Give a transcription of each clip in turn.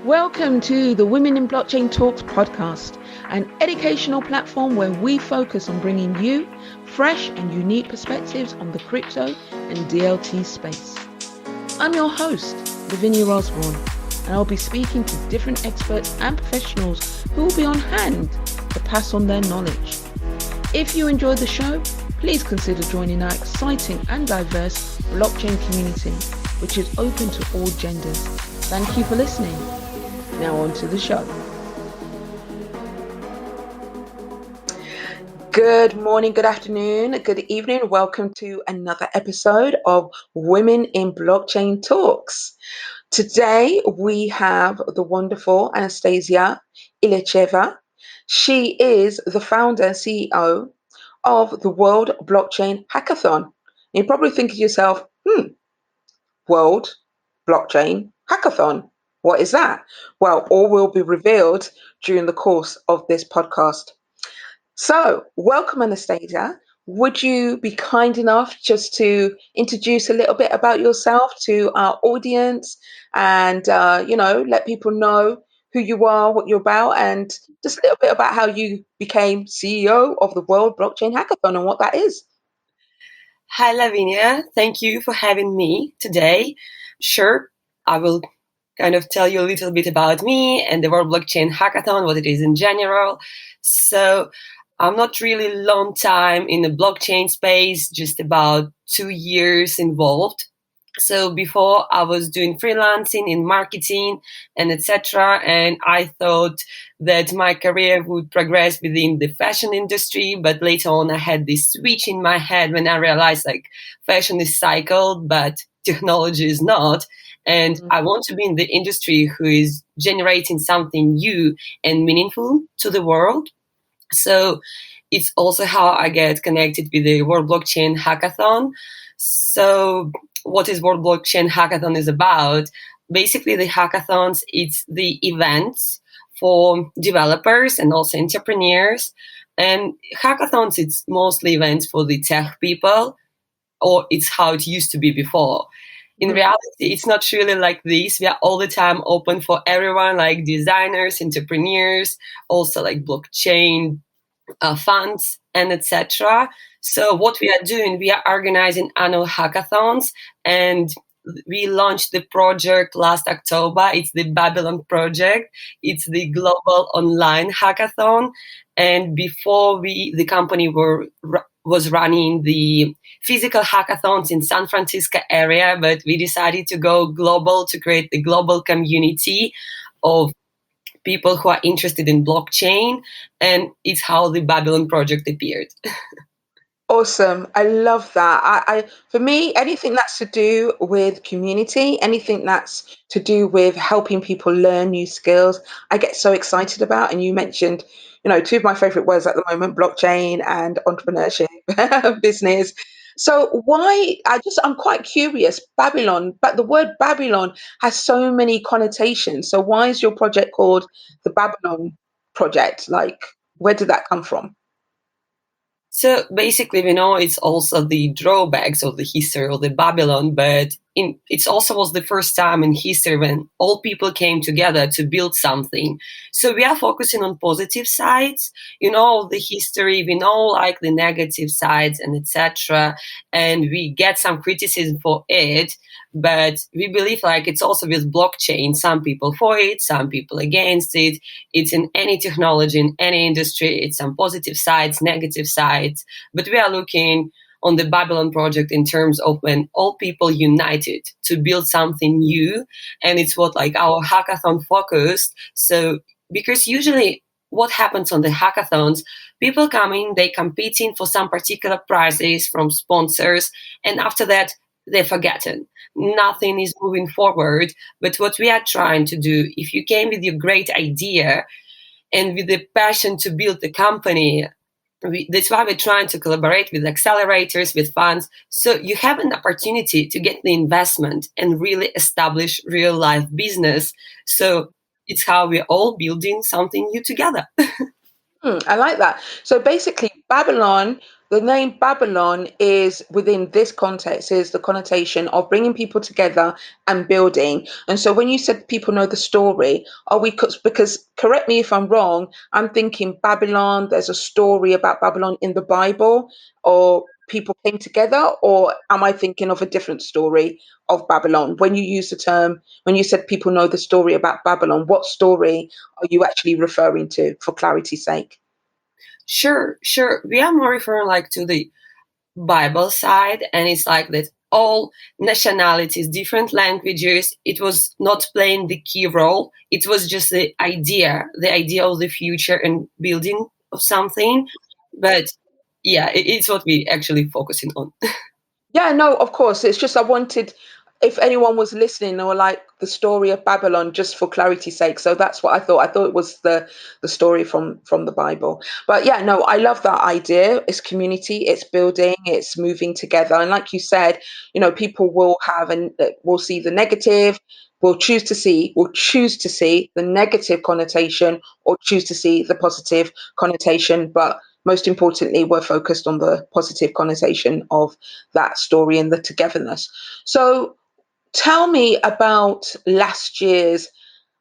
Welcome to the Women in Blockchain Talks podcast, an educational platform where we focus on bringing you fresh and unique perspectives on the crypto and DLT space. I'm your host, Lavinia, and I'll be speaking to different experts and professionals who will be on hand to pass on their knowledge. If you enjoyed the show, please consider joining our exciting and diverse blockchain community, which is open to all genders. Thank you for listening. Now on to the show. Good morning, good afternoon, good evening. Welcome to another episode of Women in Blockchain Talks. Today we have the wonderful Anastasiia Ilicheva. She is the founder and CEO of the World Blockchain Hackathon. You probably think to yourself, World Blockchain Hackathon. What is that? Well, all will be revealed during the course of this podcast. So, welcome, Anastasiia. Would you be kind enough just to introduce a little bit about yourself to our audience and, let people know who you are, what you're about, and just a little bit about how you became CEO of the World Blockchain Hackathon and what that is? Hi, Lavinia. Thank you for having me today. Sure, I will kind of tell you a little bit about me and the World Blockchain Hackathon, what it is in general. So I'm not really long time in the blockchain space, just about 2 years involved. So before I was doing freelancing in marketing and etc. And I thought that my career would progress within the fashion industry. But later on, I had this switch in my head when I realized fashion is cycled, but technology is not. And I want to be in the industry who is generating something new and meaningful to the world. So it's also how I get connected with the World Blockchain Hackathon. So what is World Blockchain Hackathon is about? Basically, the hackathons, it's the events for developers and also entrepreneurs. And hackathons, it's mostly events for the tech people, or it's how it used to be before. In reality, it's not really like this. We are all the time open for everyone, like designers, entrepreneurs, also like blockchain funds, and etc. So what we are doing, we are organizing annual hackathons, and we launched the project last October. It's the Babylon project. It's the global online hackathon. And before the company was running the physical hackathons in San Francisco area, but we decided to go global to create the global community of people who are interested in blockchain, and it's how the Babylon project appeared. Awesome. I love that. I for me, anything that's to do with community, anything that's to do with helping people learn new skills, I get so excited about. And you mentioned, two of my favorite words at the moment, blockchain and entrepreneurship, business. So I'm quite curious, Babylon, but the word Babylon has so many connotations. So why is your project called the Babylon project? Like, where did that come from? So basically, we know it's also the drawbacks of the history of the Babylon, but it also was the first time in history when all people came together to build something. So we are focusing on positive sides, the history, we know the negative sides and etc. And we get some criticism for it, but we believe it's also with blockchain, some people for it, some people against it. It's in any technology, in any industry, it's some positive sides, negative sides, but we are looking on the Babylon project in terms of when all people united to build something new. And it's what our hackathon focused. So because usually what happens on the hackathons, people come in, they competing for some particular prizes from sponsors, and after that they're forgotten. Nothing is moving forward. But what we are trying to do, if you came with your great idea and with the passion to build the company, that's why we're trying to collaborate with accelerators, with funds. So you have an opportunity to get the investment and really establish real life business. So it's how we're all building something new together. I like that. So basically, Babylon, the name Babylon is within this context is the connotation of bringing people together and building. And so when you said people know the story, are we, because correct me if I'm wrong, I'm thinking Babylon, there's a story about Babylon in the Bible, or people came together, or am I thinking of a different story of Babylon? When you use the term, when you said people know the story about Babylon, what story are you actually referring to, for clarity's sake? Sure, sure. We are more referring like to the Bible side, and it's like that all nationalities, different languages, it was not playing the key role. It was just the idea of the future and building of something. But yeah, it's what we actually focusing on. Yeah, no, of course. It's just I wanted, if anyone was listening or like the story of Babylon, just for clarity's sake. So that's what I thought. I thought it was the story from the Bible. But yeah, no, I love that idea. It's community, it's building, it's moving together. And like you said, people will have and will see the negative, will choose to see the negative connotation or choose to see the positive connotation. But most importantly, we're focused on the positive connotation of that story and the togetherness. So tell me about last year's.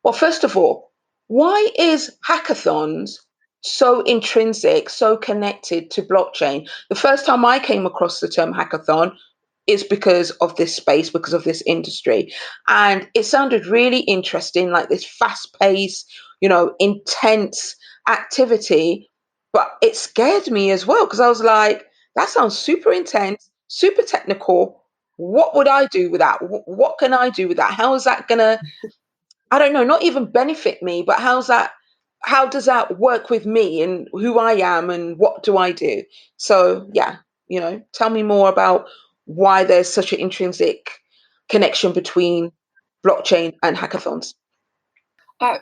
Well, first of all, why is hackathons so intrinsic, so connected to blockchain? The first time I came across the term hackathon is because of this space, because of this industry. And it sounded really interesting, like this fast paced, intense activity. But it scared me as well because I was like, that sounds super intense, super technical. What would I do with that? What can I do with that? How is that going to, I don't know, not even benefit me, but how does that work with me and who I am and what do I do? So, yeah, tell me more about why there's such an intrinsic connection between blockchain and hackathons.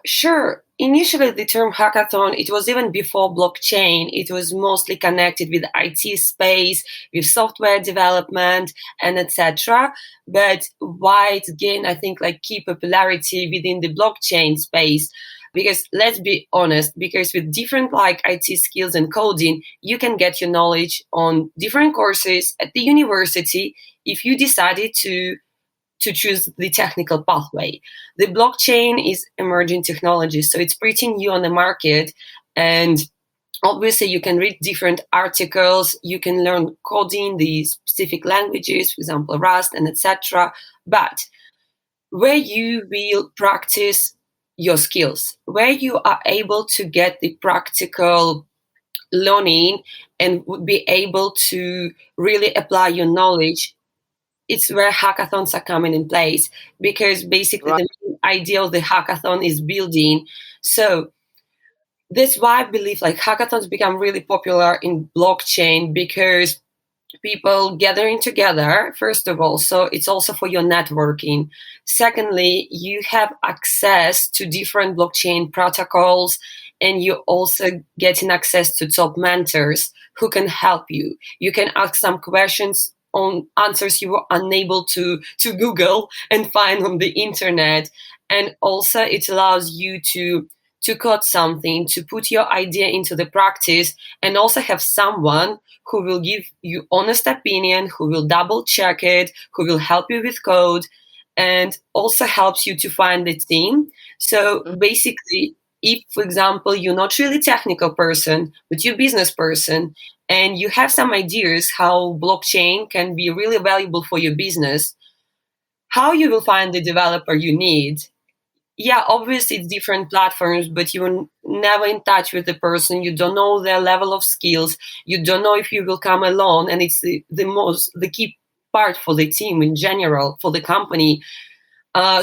Sure. Initially, the term hackathon, it was even before blockchain. It was mostly connected with IT space, with software development, and etc. But why it gained, I think, like key popularity within the blockchain space. Because let's be honest, because with different like IT skills and coding, you can get your knowledge on different courses at the university if you decided to choose the technical pathway. The blockchain is emerging technology, so it's pretty new on the market. And obviously, you can read different articles, you can learn coding, the specific languages, for example, Rust and etc. But where you will practice your skills, where you are able to get the practical learning and would be able to really apply your knowledge, it's where hackathons are coming in place, because basically Right. the main idea of the hackathon is building. So that's why I believe like hackathons become really popular in blockchain, because people gathering together, first of all, so it's also for your networking. Secondly, you have access to different blockchain protocols, and you also getting access to top mentors who can help you. You can ask some questions on answers you were unable to Google and find on the internet. And also it allows you to code something, to put your idea into the practice, and also have someone who will give you honest opinion, who will double check it, who will help you with code, and also helps you to find the team. So Mhm. basically, if, for example, you're not really technical person, but you're a business person, and you have some ideas how blockchain can be really valuable for your business, how you will find the developer you need? Yeah, obviously it's different platforms, but you're never in touch with the person. You don't know their level of skills. You don't know if you will come alone. And it's the key part for the team in general, for the company.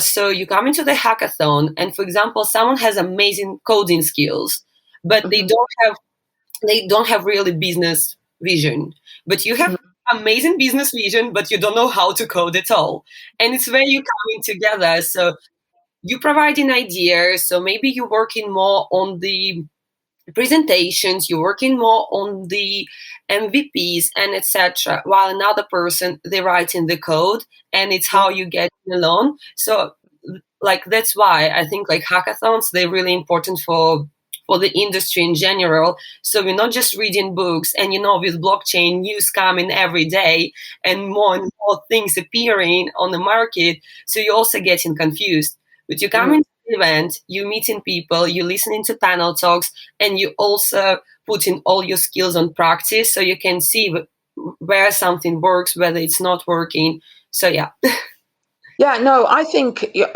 So you come into the hackathon, and for example, someone has amazing coding skills, but they Mhm. don't have really business vision. But you have Mhm. amazing business vision, but you don't know how to code at all. And it's where you coming together. So you providing ideas, so maybe you're working more on the presentations, you're working more on the MVPs and etc., while another person they're writing the code, and it's Yeah. how you get along. So like that's why I think like hackathons, they're really important for for the industry in general. So we're not just reading books, and with blockchain news coming every day and more things appearing on the market, so you're also getting confused. But you come into the event, you meeting people, you listening to panel talks, and you also putting all your skills on practice, so you can see where something works, whether it's not working. So yeah. Yeah, no, I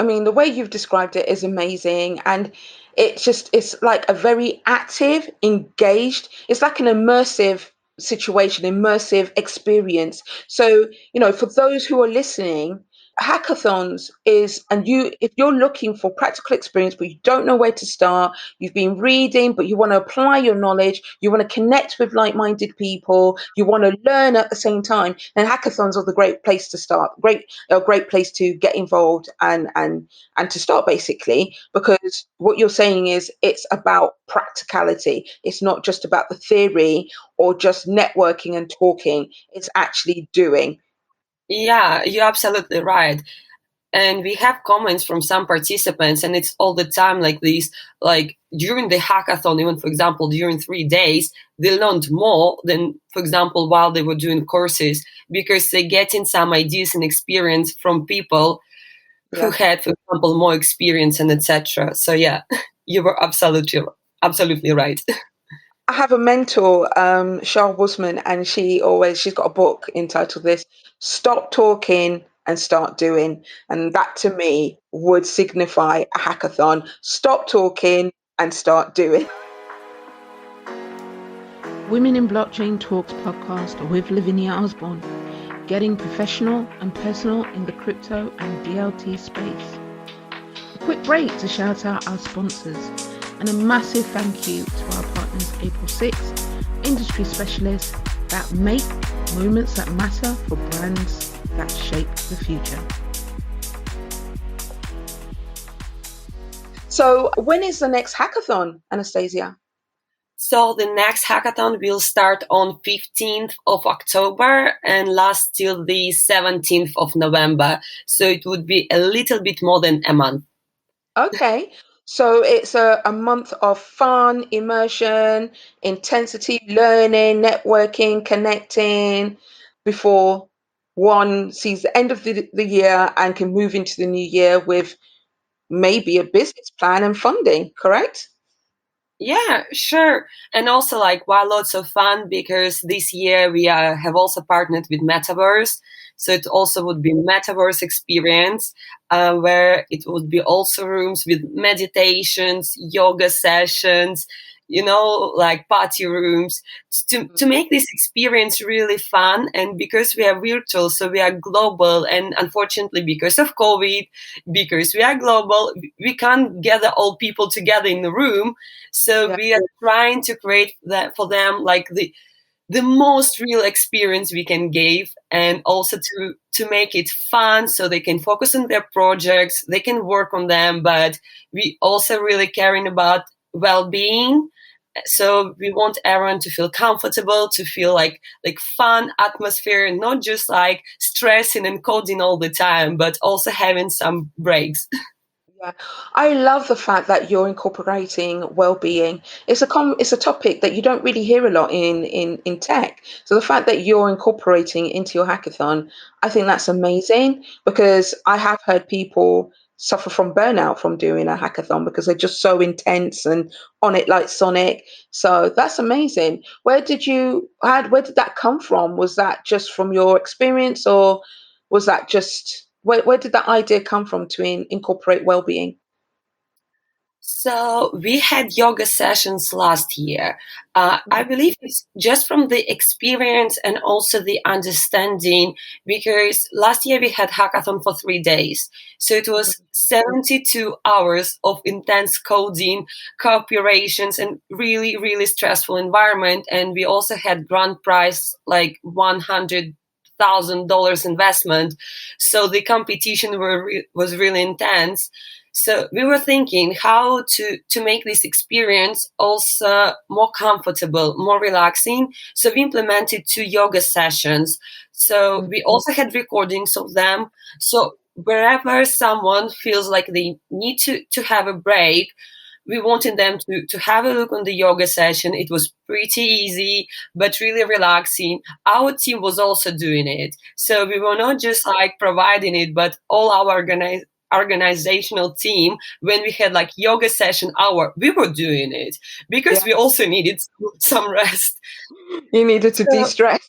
mean, the way you've described it is amazing. And it's like a very active, engaged, it's like an immersive situation, immersive experience. So, for those who are listening, hackathons if you're looking for practical experience, but you don't know where to start, you've been reading, but you want to apply your knowledge, you want to connect with like-minded people, you want to learn at the same time, then hackathons are the great place to start. A great place to get involved and to start, basically, because what you're saying is it's about practicality. It's not just about the theory or just networking and talking. It's actually doing. Yeah, you're absolutely right. And we have comments from some participants, and it's all the time like this. Like during the hackathon, even for example, during 3 days, they learned more than, for example, while they were doing courses, because they're getting some ideas and experience from people who had, for example, more experience and etc. So yeah, you were absolutely right. I have a mentor, Charles Wusman, and she's got a book entitled this, Stop Talking and Start Doing. And that to me would signify a hackathon. Stop talking and start doing. Women in Blockchain Talks podcast with Lavinia Osborne, getting professional and personal in the crypto and DLT space. A quick break to shout out our sponsors, and a massive thank you to our partners April 6, industry specialists that make moments that matter for brands that shape the future. So when is the next hackathon, Anastasiia? So the next hackathon will start on 15th of October and last till the 17th of November. So it would be a little bit more than a month. Okay. So it's a month of fun, immersion, intensity, learning, networking, connecting before one sees the end of the year and can move into the new year with maybe a business plan and funding, correct? Yeah, sure. And also why lots of fun, because this year we have also partnered with Metaverse. So it also would be Metaverse experience, where it would be also rooms with meditations, yoga sessions, like party rooms, to make this experience really fun. And because we are virtual, so we are global. And unfortunately, because of COVID, because we are global, we can't gather all people together in the room. So we are trying to create that for them, like the most real experience we can give, and also to make it fun so they can focus on their projects, they can work on them, but we also really caring about well-being. So we want everyone to feel comfortable, to feel like fun atmosphere, not just like stressing and coding all the time, but also having some breaks. Yeah, I love the fact that you're incorporating well-being. It's a topic that you don't really hear a lot in tech. So the fact that you're incorporating into your hackathon, I think that's amazing, because I have heard people suffer from burnout from doing a hackathon because they're just so intense and on it like Sonic. So that's amazing. Where did that come from? Was that just from your experience, or was that just where did that idea come from to incorporate well-being? So we had yoga sessions last year. I believe it's just from the experience and also the understanding, because last year we had hackathon for 3 days. So it was 72 hours of intense coding, cooperations, and really, really stressful environment. And we also had grand prize, like $100,000 investment. So the competition was really intense. So we were thinking how to make this experience also more comfortable, more relaxing. So we implemented 2 yoga sessions. So we also had recordings of them. So wherever someone feels like they need to have a break, we wanted them to have a look on the yoga session. It was pretty easy, but really relaxing. Our team was also doing it. So we were not just like providing it, but all our organizational team, when we had like yoga session hour, we were doing it because Yeah. we also needed some rest. You needed to So, de-stress.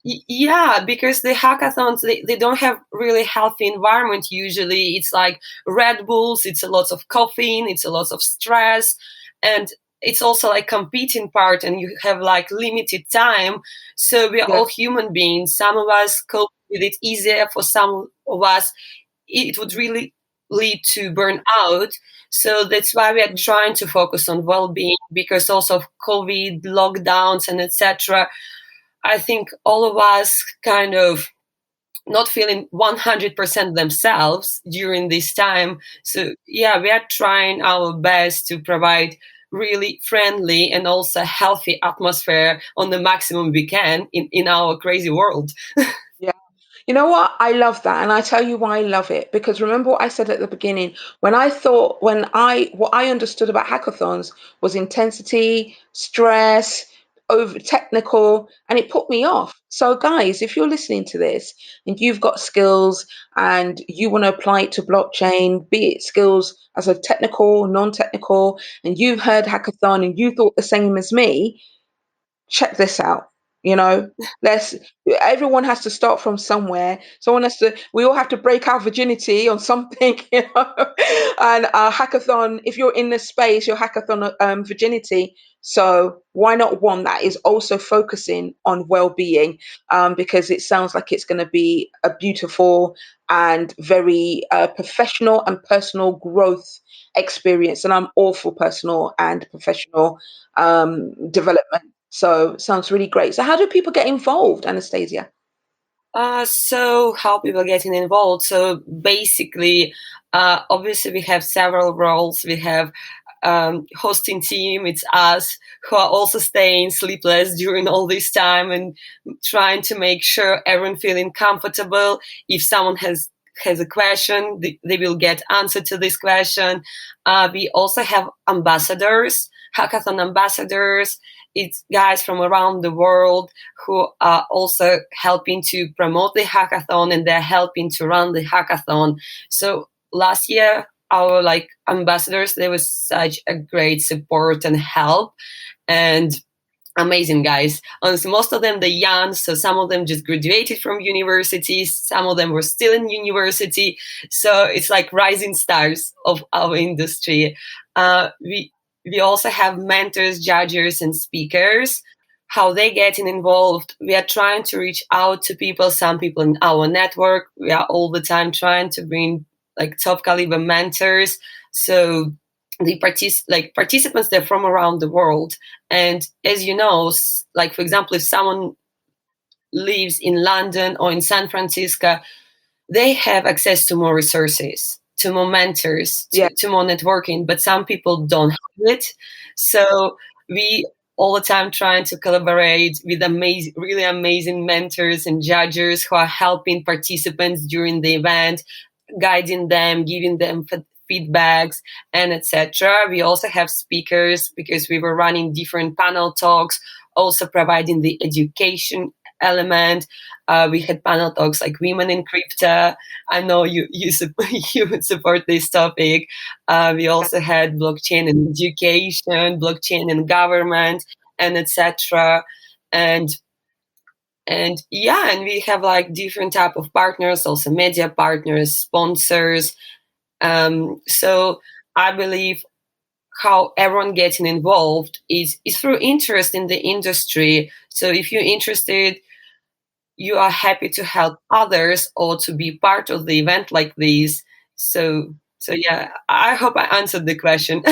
yeah, because the hackathons, they don't have really healthy environment usually. It's like Red Bulls, it's a lot of caffeine, it's a lot of stress, and it's also like competing part, and you have like limited time. So we are Yeah. all human beings. Some of us cope with it easier. For some of us, it would really lead to burnout. So that's why we are trying to focus on well-being, because also of COVID lockdowns and etc. I think all of us kind of not feeling 100% themselves during this time. So yeah, we are trying our best to provide really friendly and also healthy atmosphere on the maximum we can in our crazy world. Yeah. You know what? I love that. And I tell you why I love it. Because remember what I said at the beginning, what I understood about hackathons was intensity, stress, over technical, and it put me off. So guys, if you're listening to this and you've got skills and you want to apply it to blockchain, be it skills as a technical, non-technical, and you've heard hackathon and you thought the same as me, check this out. You know, let's everyone has to start from somewhere. Someone has to we all have to break our virginity on something, you know. And hackathon, if you're in this space, your hackathon virginity. So why not one that is also focusing on well-being? Because it sounds like it's going to be a beautiful and very professional and personal growth experience. And I'm all for personal and professional development. So sounds really great. So how do people get involved, Anastasiia? So how people getting involved? So basically, obviously we have several roles. We have hosting team. It's us who are also staying sleepless during all this time and trying to make sure everyone feeling comfortable. If someone has a question, they will get answer to this question. We also have ambassadors, hackathon ambassadors. It's guys from around the world who are also helping to promote the hackathon, and they're helping to run the hackathon. So last year, our like ambassadors, there was such a great support and help, and amazing guys. Honestly, most of them they're young, so some of them just graduated from universities, some of them were still in university. So it's like rising stars of our industry. We also have mentors, judges, and speakers. How they getting involved? We are trying to reach out to people. Some people in our network. We are all the time trying to bring like top caliber mentors. So the participants, they're from around the world, and as you know, like for example, if someone lives in London or in San Francisco, they have access to more resources, to more mentors, Yeah. to more networking, but some people don't have it. So we all the time trying to collaborate with amazing, really amazing mentors and judges who are helping participants during the event, guiding them, giving them feedbacks, and etc. We also have speakers because we were running different panel talks, also providing the education element. We had panel talks like women in crypto. I know you would support this topic. We also had blockchain and education, blockchain and government, and etc. And yeah, and we have like different type of partners, also media partners, sponsors. So I believe how everyone getting involved is through interest in the industry. So if you're interested, you are happy to help others or to be part of the event like this. So yeah, I hope I answered the question.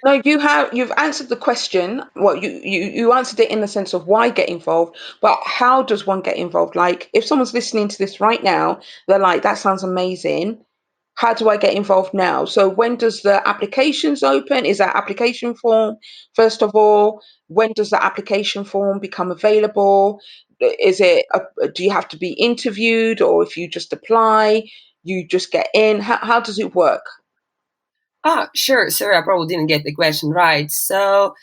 No, you've answered the question. Well, you answered it in the sense of why get involved, but how does one get involved? Like if someone's listening to this right now, they're like, that sounds amazing. How do I get involved now? So when does the applications open? Is that application form? First of all, when does the application form become available? Do you have to be interviewed, or if you just apply, you just get in? How does it work? Sure. Sorry, I probably didn't get the question right. So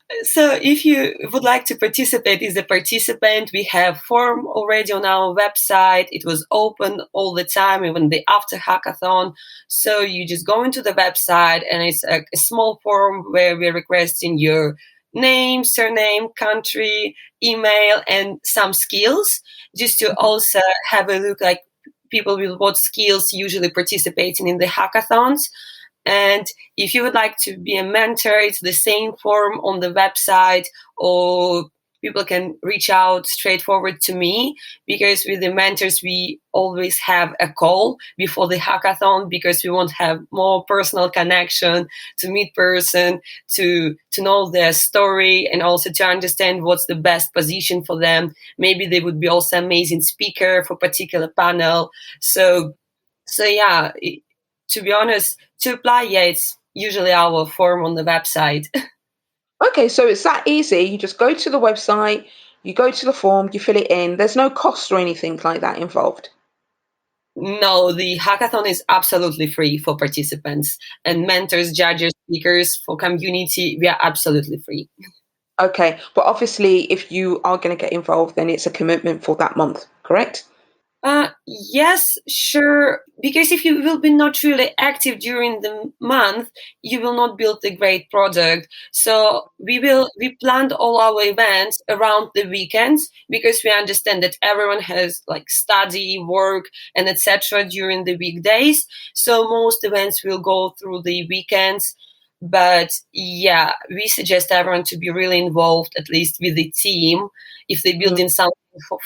if you would like to participate as a participant, we have form already on our website. It was open all the time, even the after hackathon. So you just go into the website and it's a small form where we're requesting your name, surname, country, email, and some skills, just to also have a look like people with what skills usually participating in the hackathons. And if you would like to be a mentor, it's the same form on the website, or people can reach out straightforward to me, because with the mentors, we always have a call before the hackathon, because we want to have more personal connection, to meet person, to know their story, and also to understand what's the best position for them. Maybe they would be also amazing speaker for particular panel. So yeah, to be honest, to apply, yeah, it's usually our form on the website. Okay, so it's that easy. You just go to the website, you go to the form, you fill it in. There's no cost or anything like that involved. No, the hackathon is absolutely free for participants, and mentors, judges, speakers, for community, we are absolutely free. Okay, but obviously, if you are going to get involved, then it's a commitment for that month, correct? Yes, sure. Because if you will be not really active during the month, you will not build a great product. So we planned all our events around the weekends, because we understand that everyone has like study, work, and etc. during the weekdays. So most events will go through the weekends. But yeah, we suggest everyone to be really involved, at least with the team, if they build Mm. in something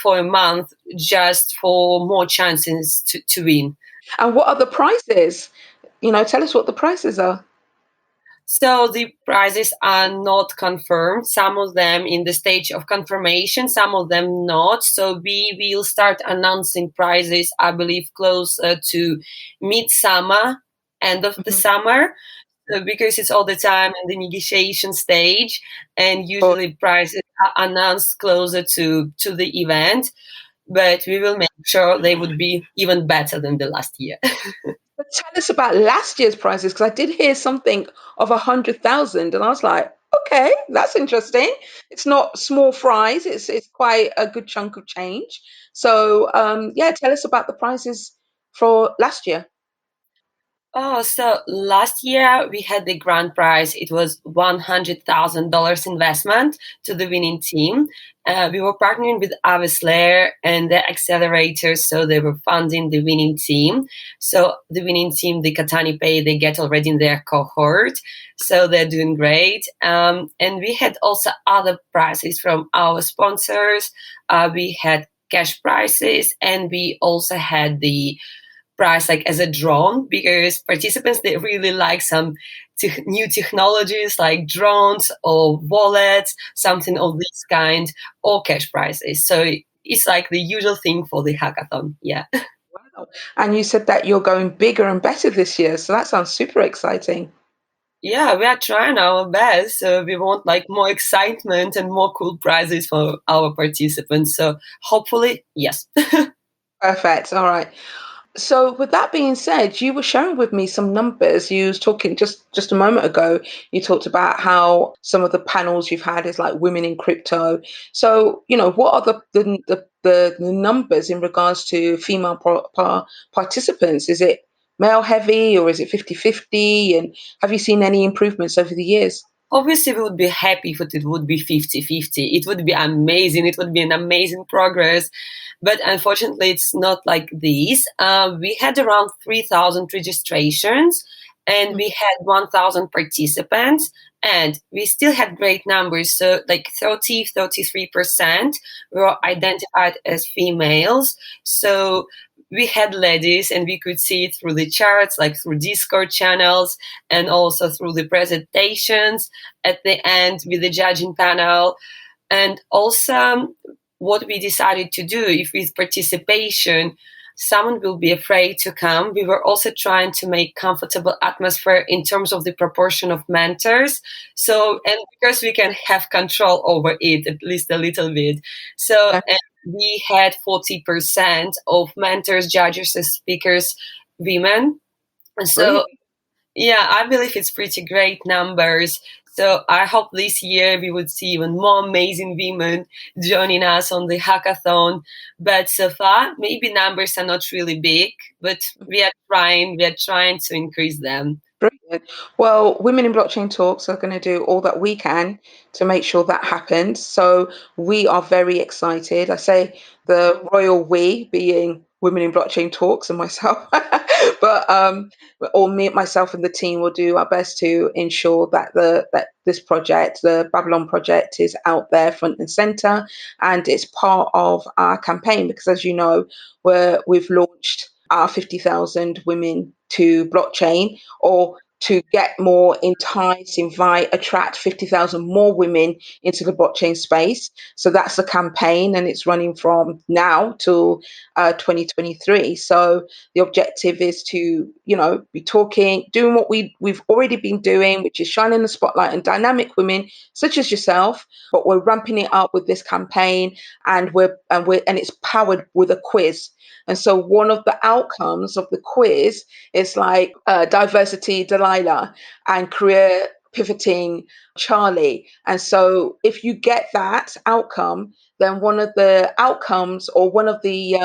for a month, just for more chances to win. And what are the prizes? Tell us what the prices are. So the prizes are not confirmed. Some of them in the stage of confirmation, some of them not. So we will start announcing prizes, I believe, close to midsummer, end of the Mhm. summer, because it's all the time in the negotiation stage, and Or- usually prizes are announced closer to the event. But we will make sure they would be even better than the last year. But tell us about last year's prizes, because I did hear something of 100,000, and I was like, okay, that's interesting. It's not small fries; it's quite a good chunk of change. So, yeah, tell us about the prizes for last year. Oh, so last year we had the grand prize. It was $100,000 investment to the winning team. We were partnering with Avisler and the accelerators, so they were funding the winning team. So the winning team, the Katani Pay, they get already in their cohort, so they're doing great. And we had also other prizes from our sponsors. We had cash prizes, and we also had the price like as a drone, because participants, they really like some new technologies like drones or wallets, something of this kind, or cash prizes. So it's like the usual thing for the hackathon. Yeah. Wow. And you said that you're going bigger and better this year, so that sounds super exciting. Yeah, we are trying our best. So we want like more excitement and more cool prizes for our participants. So hopefully, yes. Perfect. All right. So with that being said, you were sharing with me some numbers. You was talking just a moment ago. You talked about how some of the panels you've had is like women in crypto. So what are the numbers in regards to female participants? Is it male heavy or is it 50-50? And have you seen any improvements over the years? Obviously, we would be happy if it would be 50-50. It would be amazing. It would be an amazing progress. But unfortunately, it's not like this. We had around 3,000 registrations, and we had 1,000 participants, and we still had great numbers. So like 33% were identified as females. So we had ladies, and we could see it through the charts, like through Discord channels, and also through the presentations at the end with the judging panel. And also, what we decided to do, if with participation someone will be afraid to come, we were also trying to make comfortable atmosphere in terms of the proportion of mentors. So, and because we can have control over it at least a little bit. So, Yeah, and we had 40% of mentors, judges, and speakers women. So brilliant. Yeah, I believe it's pretty great numbers. So I hope this year we would see even more amazing women joining us on the hackathon. But so far, maybe numbers are not really big, but we are trying to increase them. Brilliant. Well, Women in Blockchain Talks are going to do all that we can to make sure that happens. So we are very excited. I say the royal we being Women in Blockchain Talks and myself, but or me, myself, and the team will do our best to ensure that that this project, the Babylon project, is out there front and center, and it's part of our campaign because, as you know, we've launched our 50,000 women to blockchain, or to get more, entice, invite, attract 50,000 more women into the blockchain space. So that's the campaign, and it's running from now till 2023. So the objective is to, be talking, doing what we've already been doing, which is shining the spotlight on dynamic women such as yourself. But we're ramping it up with this campaign, and it's powered with a quiz. And so one of the outcomes of the quiz is like diversity Delilah and career pivoting Charlie. And so if you get that outcome, then one of the outcomes, or one of the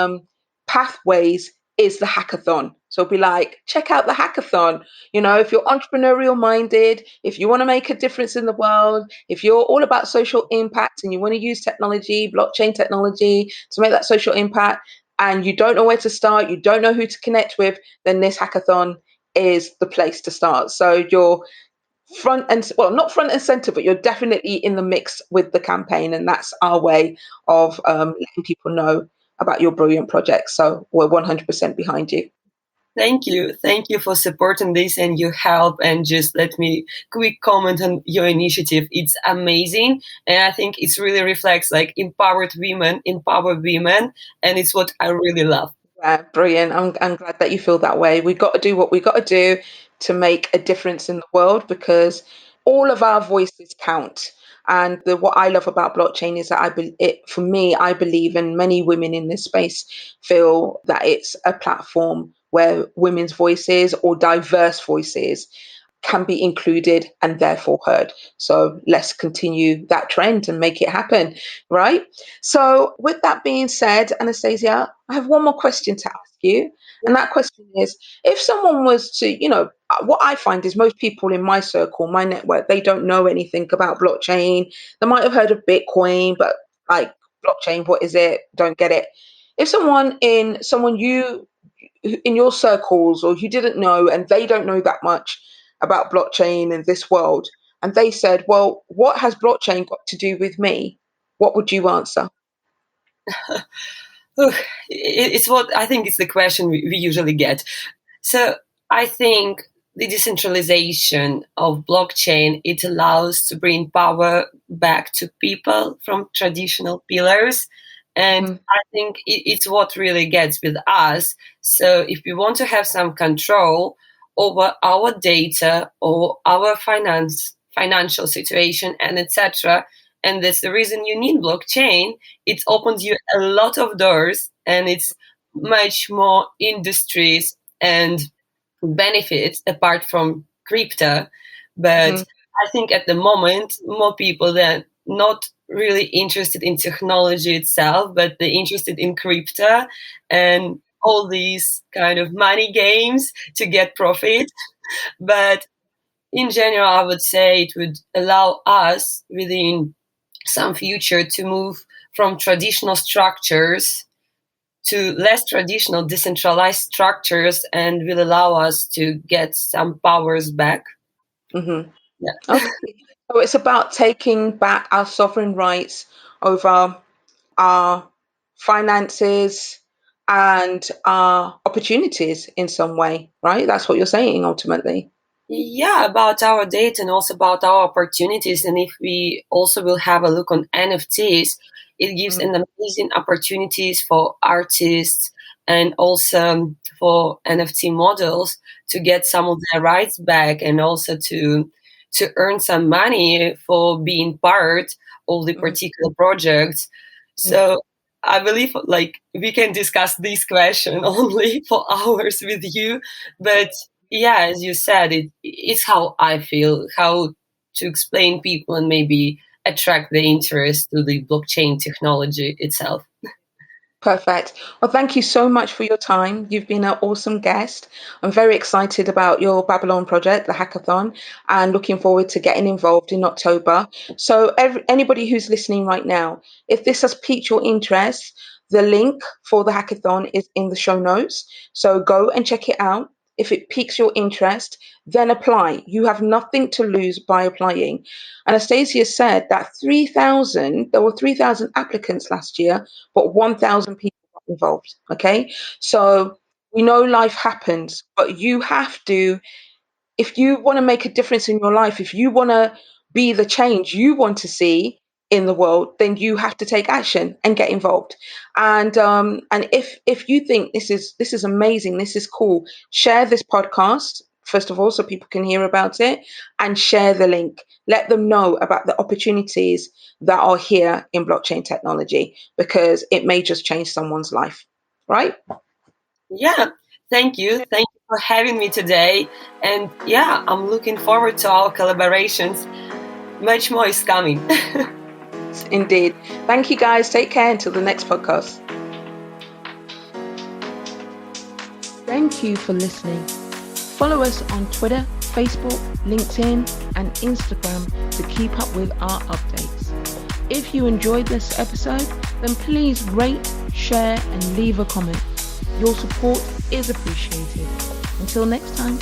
pathways, is the hackathon. So be like, check out the hackathon. If you're entrepreneurial minded, if you want to make a difference in the world, if you're all about social impact and you want to use technology, blockchain technology, to make that social impact, and you don't know where to start, you don't know who to connect with, then this hackathon is the place to start. So you're not front and center, but you're definitely in the mix with the campaign. And that's our way of letting people know about your brilliant project. So we're 100% behind you. Thank you. Thank you for supporting this and your help. And just let me quick comment on your initiative. It's amazing. And I think it really reflects like empower women, and it's what I really love. Yeah, brilliant. I'm glad that you feel that way. We've got to do what we got to do to make a difference in the world, because all of our voices count. And what I love about blockchain is that for me, I believe, and many women in this space feel, that it's a platform where women's voices, or diverse voices, can be included and therefore heard. So let's continue that trend and make it happen, right? So, with that being said, Anastasia, I have one more question to ask you. And that question is, if someone was to, what I find is most people in my circle, my network, they don't know anything about blockchain. They might have heard of Bitcoin, but like, blockchain, what is it? Don't get it. If someone you in your circles, or you didn't know, and they don't know that much about blockchain and this world, and they said, well, what has blockchain got to do with me? What would you answer? It's what I think it's the question we usually get. So I think the decentralization of blockchain, it allows to bring power back to people from traditional pillars. And Mm-hmm. I think it's what really gets with us. So if we want to have some control over our data or our financial situation and etc., and that's the reason you need blockchain, it opens you a lot of doors, and it's much more industries and benefits apart from crypto. But I think at the moment, more people than not really interested in technology itself, but they're interested in crypto and all these kind of money games to get profit. But in general, I would say it would allow us within some future to move from traditional structures to less traditional decentralized structures, and will allow us to get some powers back. Mm-hmm. Yeah. Okay. So it's about taking back our sovereign rights over our finances and our opportunities in some way, right? That's what you're saying ultimately. Yeah, about our data and also about our opportunities. And if we also will have a look on NFTs, it gives Mm, an amazing opportunities for artists and also for NFT models to get some of their rights back, and also to earn some money for being part of the mm, particular projects. mm. So I believe like we can discuss this question only for hours with you, but Yeah, as you said, it's how I feel, how to explain people and maybe attract the interest to the blockchain technology itself. Perfect. Well, thank you so much for your time. You've been an awesome guest. I'm very excited about your Babylon project, the hackathon, and looking forward to getting involved in October. So, anybody who's listening right now, if this has piqued your interest, the link for the hackathon is in the show notes. So, go and check it out. If it piques your interest, then apply. You have nothing to lose by applying. Anastasia said that there were 3,000 applicants last year, but 1,000 people got involved. Okay. So we know life happens, but you have to, if you want to make a difference in your life, if you want to be the change you want to see in the world, then you have to take action and get involved. And if you think this is amazing, this is cool, share this podcast first of all so people can hear about it, and share the link. Let them know about the opportunities that are here in blockchain technology, because it may just change someone's life, right? Yeah, thank you. Thank you for having me today. And yeah, I'm looking forward to our collaborations. Much more is coming. Indeed. Thank you, guys. Take care until the next podcast. Thank you for listening. Follow us on Twitter, Facebook, LinkedIn, and Instagram to keep up with our updates. If you enjoyed this episode, then please rate, share, and leave a comment. Your support is appreciated. Until next time.